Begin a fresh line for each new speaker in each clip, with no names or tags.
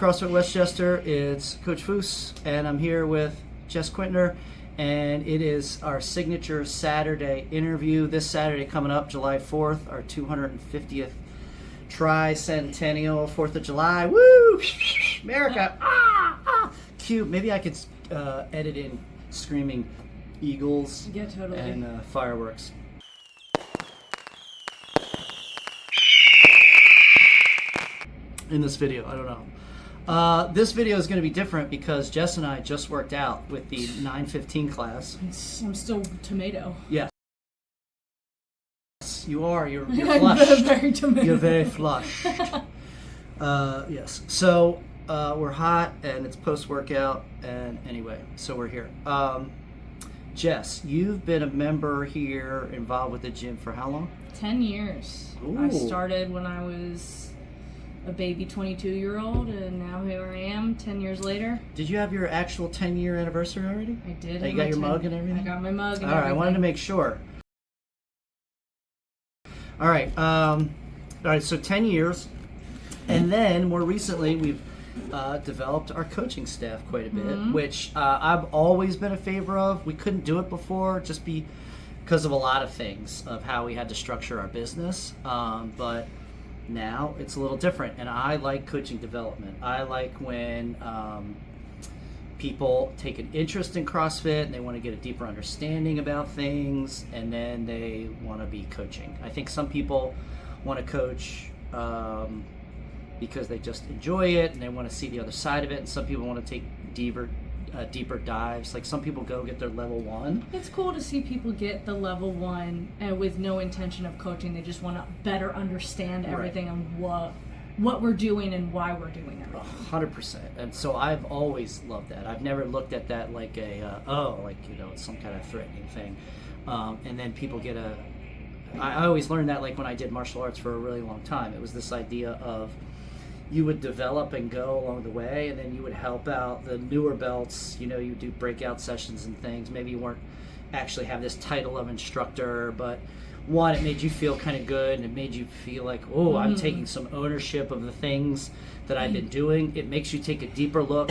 CrossFit Westchester. It's Coach Foose, and I'm here with Jess Quittner, and it is our signature Saturday interview. This Saturday coming up, July 4th, our 250th tricentennial 4th of July. Woo! America! Cute. Maybe I could edit in screaming eagles and fireworks. In this video, I don't know. This video is going to be different because Jess and I just worked out with the 9:15 class.
I'm still tomato.
Yes, you are. You're flushed.
Very tomato.
You're very flushed. Yes. So we're hot, and it's post-workout, and anyway, so we're here. Jess, you've been a member here, involved with the gym for how long?
10 years.
Ooh.
I started when I was a baby 22-year-old, and now here I am 10 years later.
Did you have your actual 10-year anniversary already?
I did.
You got your mug and everything?
I got my mug and
all right,
everything.
I wanted to make sure. All right, so 10 years, and then more recently we've developed our coaching staff quite a bit, which I've always been a favor of. We couldn't do it before just because of a lot of things of how we had to structure our business, but now it's a little different, and I like coaching development. I like when people take an interest in CrossFit and they want to get a deeper understanding about things, and then they want to be coaching. I think some people want to coach because they just enjoy it and they want to see the other side of it, and some people want to take deeper dives. Like some people go get their level 1.
It's cool to see people get the level 1 and with no intention of coaching. They just want to better understand everything and what we're doing and why we're doing everything.
100%. And so I've always loved that. I've never looked at that like it's some kind of threatening thing. And then people get I always learned that like when I did martial arts for a really long time. It was this idea of you would develop and go along the way, and then you would help out the newer belts. You do breakout sessions and things. Maybe you weren't actually have this title of instructor, but one, it made you feel kind of good, and it made you feel like, I'm taking some ownership of the things that I've been doing. It makes you take a deeper look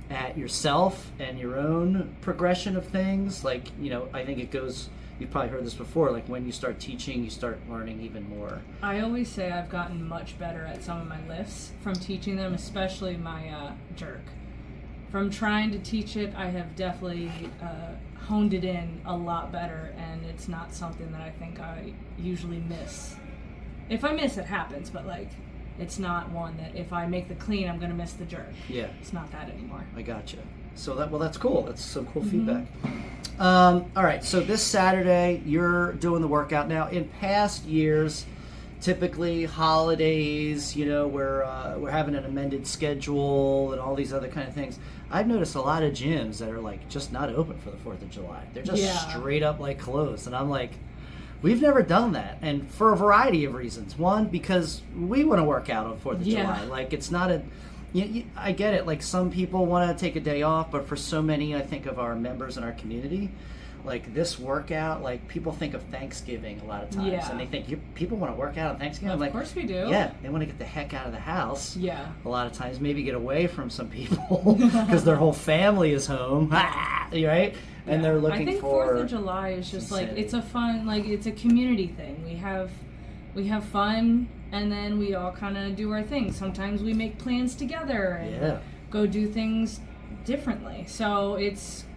at yourself and your own progression of things. Like, I think it goes, you've probably heard this before, like when you start teaching, you start learning even more.
I always say I've gotten much better at some of my lifts from teaching them, especially my jerk. From trying to teach it, I have definitely honed it in a lot better, and it's not something that I think I usually miss. If I miss, it happens, but it's not one that if I make the clean, I'm going to miss the jerk.
Yeah.
It's not that anymore.
I gotcha. So that's cool. That's some cool feedback. All right, so this Saturday, you're doing the workout. Now, in past years, typically holidays, we're having an amended schedule and all these other kind of things. I've noticed a lot of gyms that are just not open for the 4th of July. They're just straight up closed. And I'm like, we've never done that. And for a variety of reasons. One, because we want to work out on 4th of July. It's not I get it. Some people want to take a day off, but for so many, I think, of our members in our community, this workout, people think of Thanksgiving a lot of times, and they think people want to work out on Thanksgiving.
Of course we do.
Yeah, they want to get the heck out of the house.
Yeah. A
lot of times, maybe get away from some people because their whole family is home, right? And they're looking for. I think
4th of July is just it's a fun, it's a community thing. We have fun. And then we all kind of do our thing. Sometimes we make plans together and go do things differently. So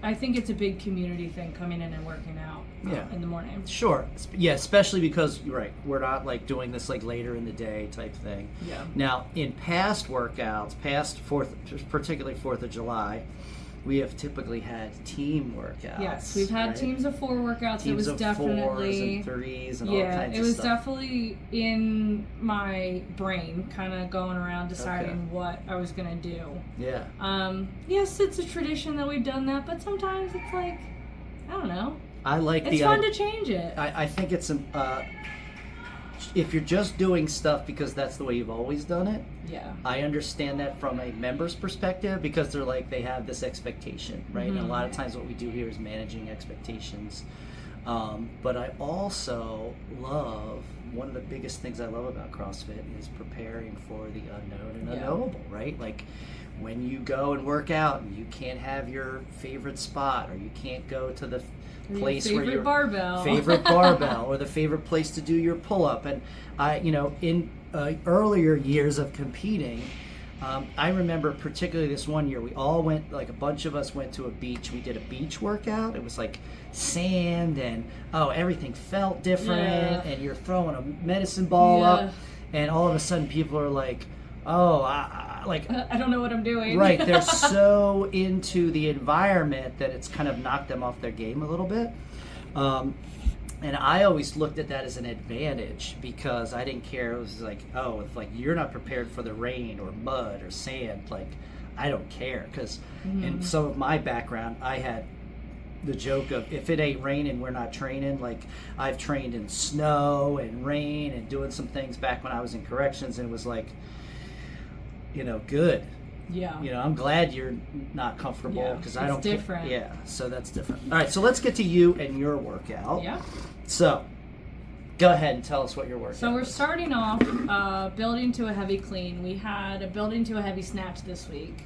I think it's a big community thing, coming in and working out in the morning. Sure.
Yeah, especially because, we're not doing this later in the day type thing.
Yeah.
Now, in past workouts, particularly 4th of July, we have typically had team workouts.
Yes, we've had teams of 4 workouts.
Teams
it was
of
definitely
4s and 3s and all kinds of stuff.
It was definitely in my brain, kind of going around deciding what I was gonna do.
Yeah.
Yes, it's a tradition that we've done that, but sometimes it's I don't know. It's fun to change it.
I think it's if you're just doing stuff because that's the way you've always done it, I understand that from a member's perspective, because they have this expectation, right? And a lot of times what we do here is managing expectations. But I also love one of the biggest things I love about CrossFit is preparing for the unknown and
Yeah.
unknowable, right? Like when you go and work out and you can't have your favorite spot, or you can't go to the place where your favorite barbell or the favorite place to do your pull-up. And in earlier years of competing, I remember particularly this one year, we all went, like a bunch of us went to a beach. We did a beach workout. It was like sand and everything felt different, and you're throwing a medicine ball up, and all of a sudden people are like, I don't know what I'm doing. Right, they're so into the environment that it's kind of knocked them off their game a little bit. And I always looked at that as an advantage, because I didn't care. It was like, if like you're not prepared for the rain or mud or sand, like I don't care, because in some of my background, I had the joke of, if it ain't raining, we're not training. Like I've trained in snow and rain and doing some things back when I was in corrections, and it was like, good. Yeah. I'm glad you're not comfortable, because I don't.
Different.
Yeah, so that's different. All right, so let's get to you and your workout.
Yeah.
So, go ahead and tell us what your workout.
So we're starting off building to a heavy clean. We had a building to a heavy snatch this week,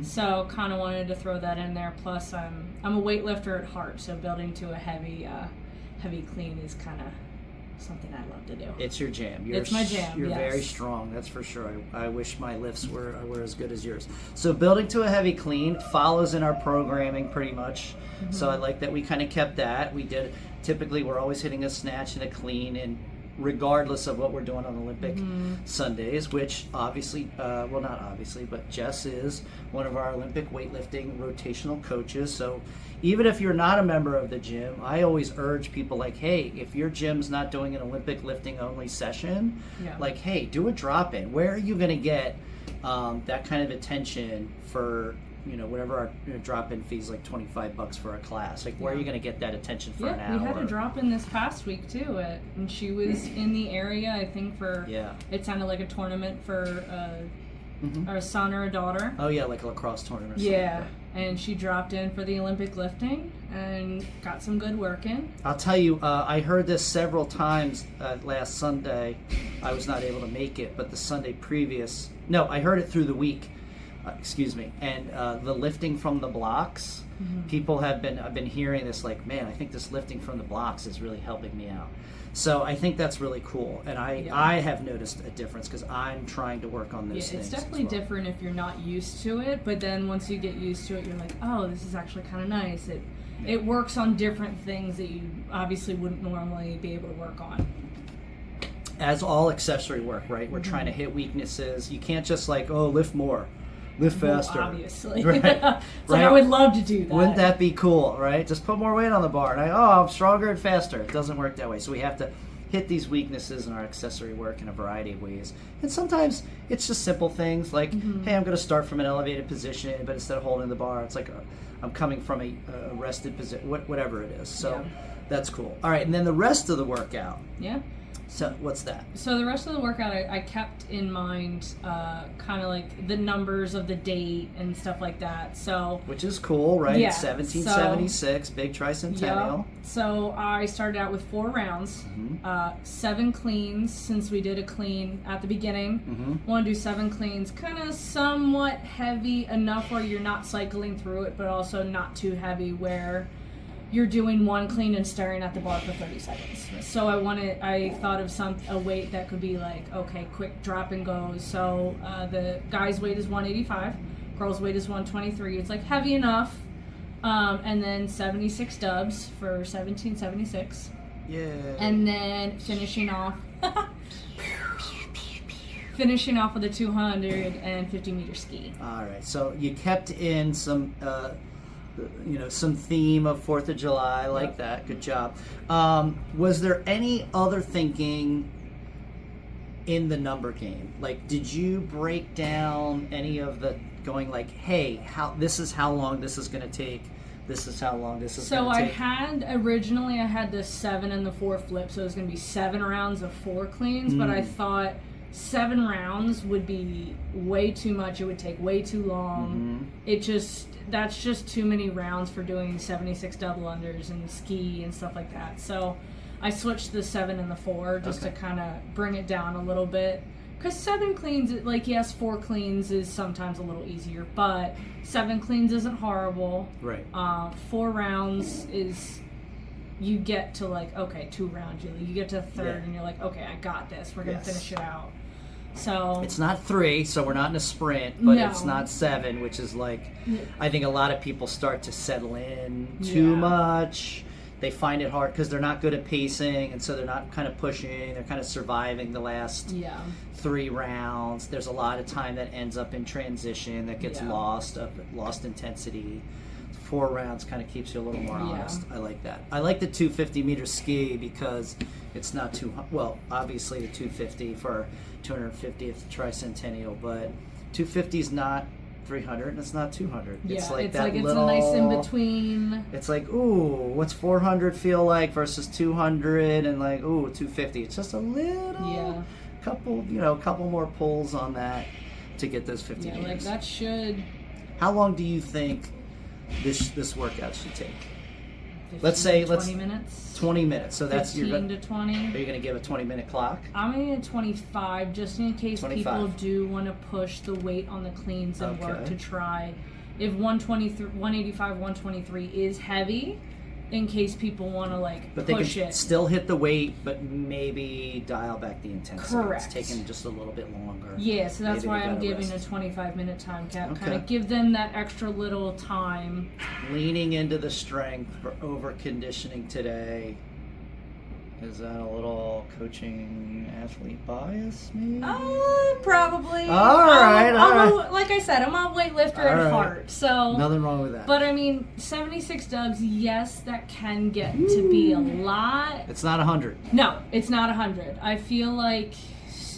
so kind of wanted to throw that in there. Plus, I'm a weightlifter at heart, so building to a heavy clean is kind of something I love to do.
It's your jam.
It's my jam.
You're very strong, that's for sure. I wish my lifts were as good as yours. So building to a heavy clean follows in our programming pretty much. So I like that we kind of kept that. Typically we're always hitting a snatch and a clean, and regardless of what we're doing on Olympic Sundays, which obviously, not obviously, but Jess is one of our Olympic weightlifting rotational coaches. So even if you're not a member of the gym, I always urge people, like, hey, if your gym's not doing an Olympic lifting only session, like, hey, do a drop-in. Where are you going to get that kind of attention for, whatever our drop-in fees, like $25 for a class? Like, where are you going to get that attention for an hour?
We had a drop-in this past week too, and she was in the area, I think, for it sounded like a tournament for a son or a daughter.
Oh yeah, like a lacrosse tournament or something.
Yeah, and she dropped in for the Olympic lifting and got some good work in.
I'll tell you, I heard this several times last Sunday. I was not able to make it, but the Sunday previous, no, I heard it through the week. And the lifting from the blocks, people I've been hearing this, like, man, I think this lifting from the blocks is really helping me out. So I think that's really cool, and I have noticed a difference, because I'm trying to work on those things.
It's definitely different if you're not used to it, but then once you get used to it, you're like, oh, this is actually kind of nice. It works on different things that you obviously wouldn't normally be able to work on.
As all accessory work, right? We're trying to hit weaknesses. You can't just lift more. Lift faster.
Well, obviously.
Right.
Like, I would love to do that.
Wouldn't that be cool, right? Just put more weight on the bar. And I'm stronger and faster. It doesn't work that way. So we have to hit these weaknesses in our accessory work in a variety of ways. And sometimes it's just simple things like, hey, I'm going to start from an elevated position, but instead of holding the bar, it's like I'm coming from a rested position, whatever it is. So that's cool. All right, and then the rest of the workout.
Yeah.
So what's that?
So the rest of the workout, I kept in mind kind of like the numbers of the date and stuff like that. So
which is cool, right?
Yeah.
1776, big tricentennial.
Yep. So I started out with 4 rounds, 7 cleans, since we did a clean at the beginning. Want to do 7 cleans, kind of somewhat heavy enough where you're not cycling through it, but also not too heavy where you're doing 1 clean and staring at the bar for 30 seconds. So I thought of a weight that could be like, okay, quick drop and goes. So the guy's weight is 185, girl's weight is 123. It's like heavy enough. And then 76 dubs for 1776.
Yeah.
And then finishing off with a 250 meter ski.
All right. So you kept in some some theme of 4th of July, like that. Good job. Was there any other thinking in the number game? Like, did you break down any of the going like, hey, this is how long this is going to take, this is how long this is going to take? So
originally I had the 7 and the 4 flip, so it was going to be 7 rounds of 4 cleans, but I thought 7 rounds would be way too much. It would take way too long. That's just too many rounds for doing 76 double unders and ski and stuff like that. So I switched to the 7 and the 4 just
Okay.
to kind of bring it down a little bit. Because 7 cleans, like, yes, 4 cleans is sometimes a little easier, but 7 cleans isn't horrible.
Right.
4 rounds is, you get to, like, okay, 2 rounds. You get to the third,
Yeah.
and you're like, okay, I got this. We're going to
Yes.
finish it out. So
It's not 3, so we're not in a sprint, but
No.
it's not 7, which is like,
Yeah.
I think a lot of people start to settle in too
Yeah.
much. They find it hard because they're not good at pacing, and so they're not kind of pushing. They're kind of surviving the last
yeah.
3 rounds. There's a lot of time that ends up in transition that gets
Yeah.
lost intensity. 4 rounds kind of keeps you a little more
Yeah.
honest. I like that. I like the 250-meter ski because it's not too well. Obviously, the 250 for 250th tricentennial, but 250 is not 300 and it's not 200.
Yeah,
It's like
it's
that
like it's
little
a nice in between.
It's like, ooh, what's 400 feel like versus 200, and like, ooh, 250. It's just a little couple more pulls on that to get those 50
Yeah,
meters.
like that should.
How long do you think this workout should take?
15
Let's say-
to 20 minutes.
20 minutes. So that's
15 to 20.
Are you going to give a 20-minute clock?
I'm gonna get 25 just in case
25.
people do want to push the weight on the cleans and work
Okay.
to try. If 123, 185, 123 is heavy, in case people want to like
But they
push
can
it.
still hit the weight, but maybe dial back the intensity.
Correct.
It's taking just a little bit longer.
Yeah, so that's
Maybe
why
they
I'm
gotta
giving
rest.
a 25-minute time cap.
Okay.
Kind of give them that extra little time.
Leaning into the strength for over conditioning today. Is that a little coaching athlete bias, maybe?
Probably.
All right.
Like I said, I'm a weightlifter
All
at
right.
heart, so.
Nothing wrong with that.
But I mean, 76 dubs, yes, that can get to be a lot.
It's not 100.
No, it's not 100. I feel like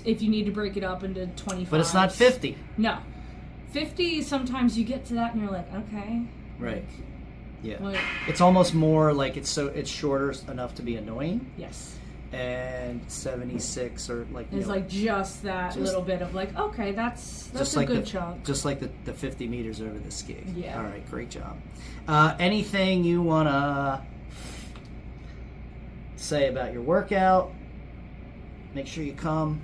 if you need to break it up into 25.
But it's not 50.
No. 50, sometimes you get to that and you're like, okay.
Right. Yeah.
What?
It's almost more like it's shorter enough to be annoying,
Yes.
and 76 or like
It's like just that
just-
little bit of like, okay, that's
just
a
like
good
the
chunk.
just like the 50 meters over the ski.
Yeah.
All right, great job. Anything you wanna say about your workout? Make sure you come.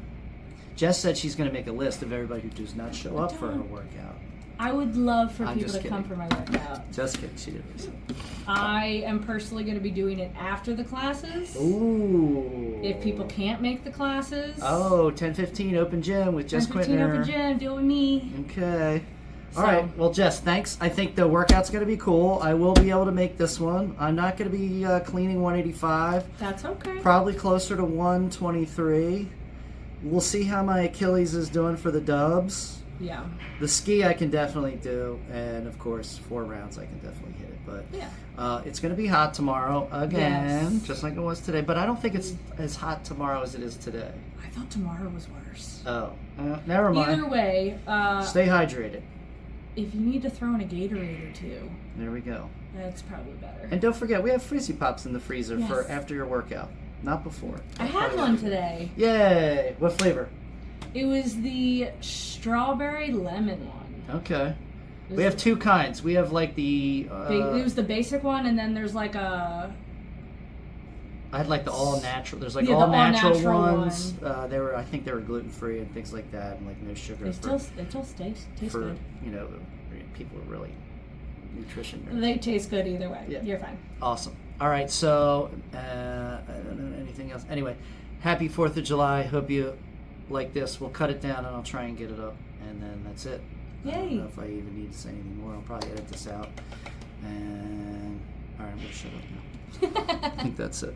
Jess said she's going to make a list of everybody who does not show up for her workout.
I would love for
I'm
people
just
to come
kidding.
for my workout.
Just kidding, she didn't say.
I am personally going to be doing it after the classes.
Ooh.
If people can't make the classes.
Oh, 10:15 open gym with Jess
15
Quittner.
open gym, deal with me.
Okay. All
So-
right. Well, Jess, thanks. I think the workout's going to be cool. I will be able to make this one. I'm not going to be cleaning 185.
That's okay.
Probably closer to 123. We'll see how my Achilles is doing for the dubs.
Yeah.
The ski I can definitely do, and of course 4 rounds I can definitely hit it. But
Yeah.
it's going to be hot tomorrow again,
Yes.
just like it was today. But I don't think it's as hot tomorrow as it is today.
I thought tomorrow was worse.
Oh, never mind.
Either way,
Stay hydrated.
if you need to throw in a Gatorade or two,
There we go.
that's probably better.
And don't forget, we have Frizzy Pops in the freezer for
Yes.
after your workout, not before.
I had one today.
Yay! What flavor?
It was the strawberry lemon one.
Okay.
It
We
was
have 2 kinds. We have like the.
it was the basic one, and then there's like a.
I had like the all natural. There's like
Yeah, the
all natural
all-natural
ones. I think they were gluten free and things like that, and like no sugar.
It still tastes
for
good.
People who are really nutrition nerds.
They taste good either way.
Yeah.
You're fine.
Awesome. All right. So I don't know anything else. Anyway, happy 4th of July. Hope you like this. We'll cut it down and I'll try and get it up, and then that's it. I don't
Yay.
know if I even need to say anything more. I'll probably edit this out. And all right, I'm gonna shut up now. I think that's it.